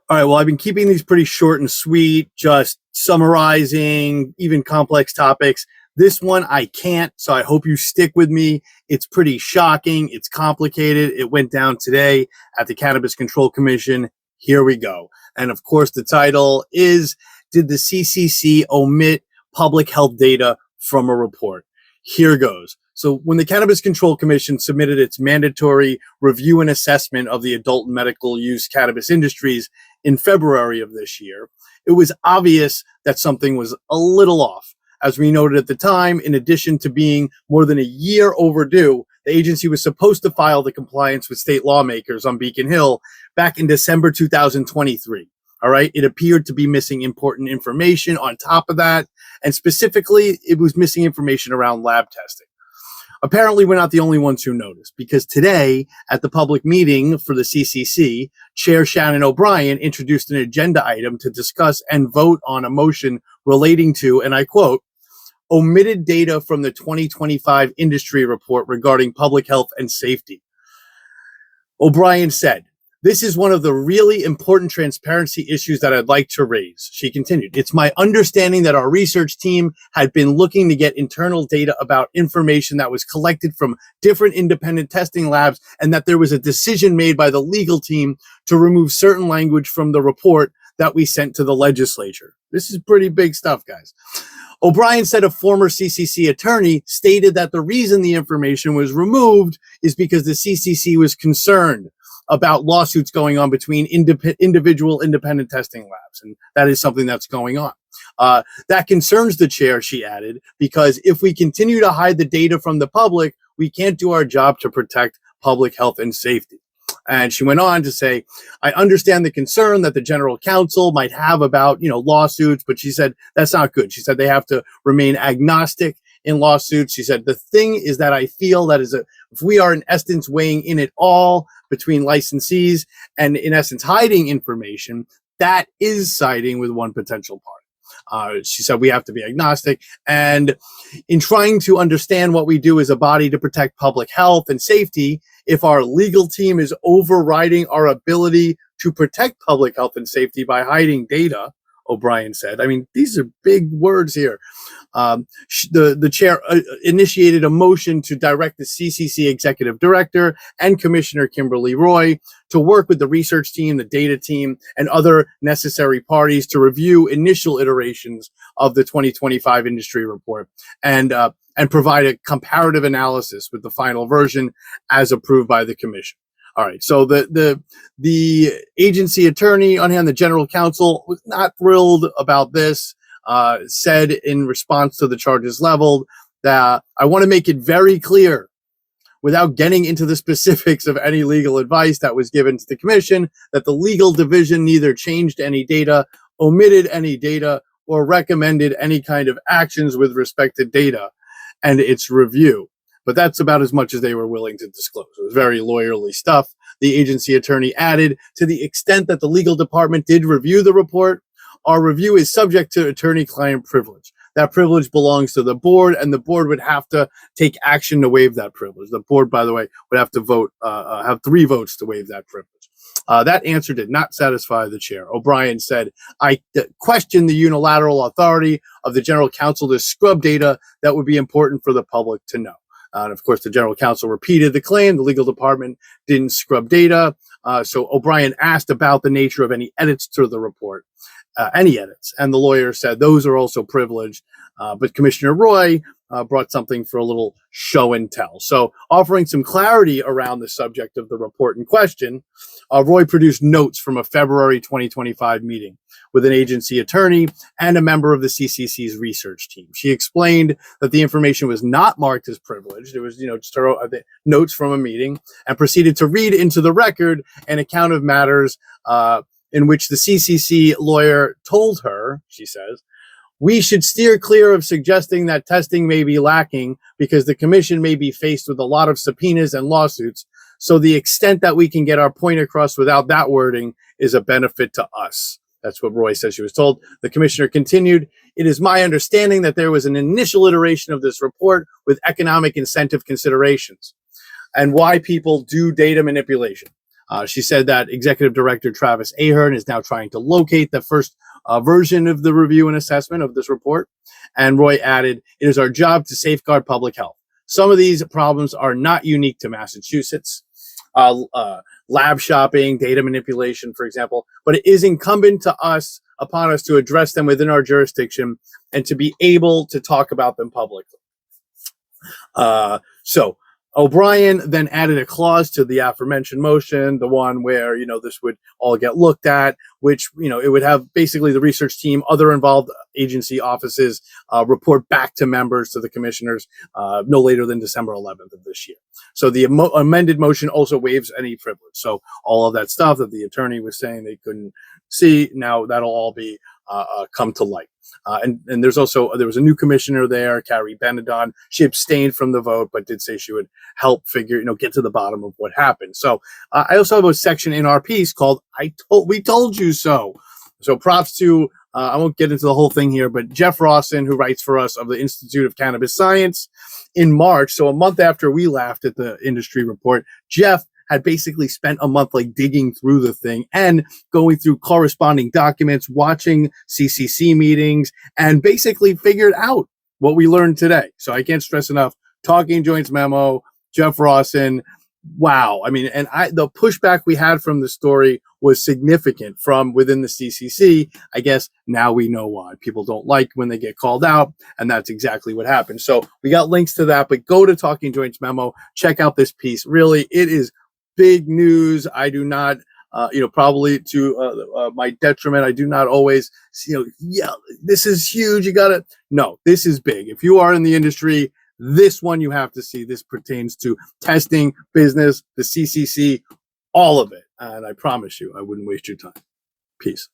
All right, well, I've been keeping these pretty short and sweet, just summarizing even complex topics. This one I can't, so I hope you stick with me. It's pretty shocking. It's complicated. It went down today at the Cannabis Control Commission. Here we go. And of course, the title is, Did the CCC Omit Public Health Data from a Report? Here goes. So when the Cannabis Control Commission submitted its mandatory review and assessment of the adult and medical use cannabis industries in February of this year, it was obvious that something was a little off. As we noted at the time, in addition to being more than a year overdue, the agency was supposed to file the compliance with state lawmakers on Beacon Hill back in December 2023. All right. It appeared to be missing important information on top of that. And specifically, it was missing information around lab testing. Apparently, we're not the only ones who noticed, because today at the public meeting for the CCC, Chair Shannon O'Brien introduced an agenda item to discuss and vote on a motion relating to, and I quote, omitted data from the 2025 industry report regarding public health and safety. O'Brien said, "This is one of the really important transparency issues that I'd like to raise." She continued, "It's my understanding that our research team had been looking to get internal data about information that was collected from different independent testing labs, and that there was a decision made by the legal team to remove certain language from the report that we sent to the legislature." This is pretty big stuff, guys. O'Brien said a former CCC attorney stated that the reason the information was removed is because the CCC was concerned about lawsuits going on between individual independent testing labs. And that is something that's going on. That concerns the chair, she added, because if we continue to hide the data from the public, we can't do our job to protect public health and safety. And she went on to say, "I understand the concern that the general counsel might have about, lawsuits," but she said that's not good. She said they have to remain agnostic in lawsuits. She said, "The thing is that I feel that if we are in essence weighing in it all between licensees and in essence hiding information, that is siding with one potential party." She said we have to be agnostic, and in trying to understand what we do as a body to protect public health and safety, if our legal team is overriding our ability to protect public health and safety by hiding data, O'Brien said. I mean, these are big words here. The chair initiated a motion to direct the CCC executive director and Commissioner Kimberly Roy to work with the research team, the data team, and other necessary parties to review initial iterations of the 2025 industry report and provide a comparative analysis with the final version as approved by the commission. All right. So the agency attorney, on hand, the general counsel, was not thrilled about this, said in response to the charges leveled that I want to make it very clear, without getting into the specifics of any legal advice that was given to the commission, that the legal division neither changed any data, omitted any data, or recommended any kind of actions with respect to data and its review. But that's about as much as they were willing to disclose. It was very lawyerly stuff. The agency attorney added, to the extent that the legal department did review the report, our review is subject to attorney-client privilege. That privilege belongs to the board, and the board would have to take action to waive that privilege. The board, by the way, would have to vote, have 3 votes to waive that privilege. That answer did not satisfy the chair. O'Brien said, I question the unilateral authority of the general counsel to scrub data that would be important for the public to know. And of course, the general counsel repeated the claim. The legal department didn't scrub data. So O'Brien asked about the nature of any edits to the report, any edits. And the lawyer said those are also privileged. But Commissioner Roy brought something for a little show and tell. So offering some clarity around the subject of the report in question, Roy produced notes from a February 2025 meeting with an agency attorney and a member of the CCC's research team. She explained that the information was not marked as privileged. It was, just her notes from a meeting, and proceeded to read into the record an account of matters in which the CCC lawyer told her, she says, we should steer clear of suggesting that testing may be lacking because the commission may be faced with a lot of subpoenas and lawsuits. So the extent that we can get our point across without that wording is a benefit to us. That's what Roy says she was told. The commissioner continued, it is my understanding that there was an initial iteration of this report with economic incentive considerations and why people do data manipulation. She said that Executive Director Travis Ahern is now trying to locate the first version of the review and assessment of this report. And Roy added, "It is our job to safeguard public health. Some of these problems are not unique to Massachusetts. Lab shopping, data manipulation, for example, but it is incumbent upon us to address them within our jurisdiction and to be able to talk about them publicly." So O'Brien then added a clause to the aforementioned motion, the one where, this would all get looked at, which, it would have basically the research team, other involved agency offices, report back to members, to the commissioners, no later than December 11th of this year. So the amended motion also waives any privilege. So all of that stuff that the attorney was saying they couldn't see, now that'll all be come to light. And there was a new commissioner there, Carrie Benedon. She abstained from the vote, but did say she would help get to the bottom of what happened. So I also have a section in our piece called "We Told You So." So props to, I won't get into the whole thing here, but Jeff Rawson, who writes for us, of the Institute of Cannabis Science, in March, so a month after we laughed at the industry report, Jeff had basically spent a month digging through the thing and going through corresponding documents, watching CCC meetings, and basically figured out what we learned today. So I can't stress enough, Talking Joints memo, Jeff Rawson, wow. I mean, and the pushback we had from the story was significant from within the CCC. I guess now we know why. People don't like when they get called out, and that's exactly what happened. So we got links to that, but go to Talking Joints memo, check out this piece. Really, it is big news. I do not, probably to my detriment, I do not always, this is huge. No, this is big. If you are in the industry, this one you have to see. This pertains to testing, business, the CCC, all of it. And I promise you, I wouldn't waste your time. Peace.